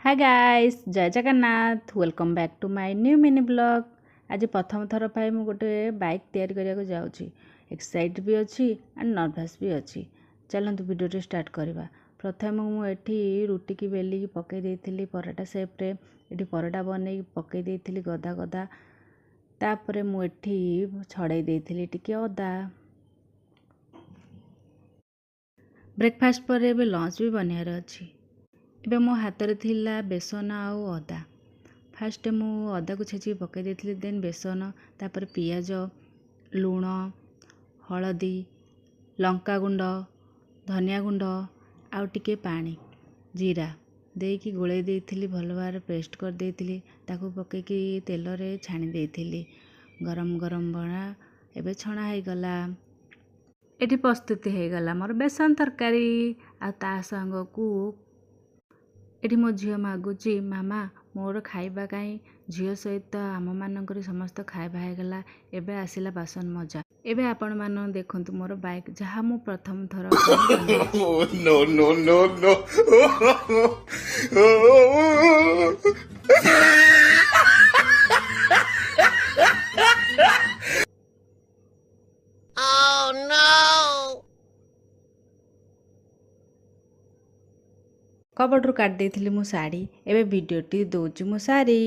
हाय guys जय Jagannath welcome back to my new mini blog. आज प्रथम थर पाई मु गोटे बाइक तैयारी करने जाऊँगी। एक्साइटेड भी अच्छी एंड नर्भस भी अच्छी। चलतु वीडियो स्टार्ट करवा। प्रथम मुझे रुटी की बेलिकी पकई देती पराठा सेप्रे ये पराठा बनई पकई देती गदा गदा। तापर मुझे छड़ाई देती टिके अदा। ब्रेकफास्ट पर एबे लंच भी बनार अच्छी। एबे मो हाथ थिला बेसन आउ अदा। फास्ट मु अदा को छेची पकई देती देन बेसन तापर पियाज लुण हलदी लंका गुंड धनिया गुंड आउ टिके पानी जीरा देकी गोले देती भल भाव पेस्ट कर देती ताकू पकईकी तेल रे छाणी देती। गरम गरम बना एबे छणा हो गला। एटी प्रस्तुति हो गला मोर बेसन तरकारी आ ता संग को एटी मो झील मागुची मामा मोर खाइबा कहीं झील सहित आम मानकर समस्त खाइबा होगला। एबे आसिला बासन मजा। एबे आपण मान देखंतु मोर बाइक जहाँ मु प्रथम थर no, no, no, no. Oh no! कबड्रु काट देथिली मु साड़ी। एबे वीडियोटी दौची मु साड़ी।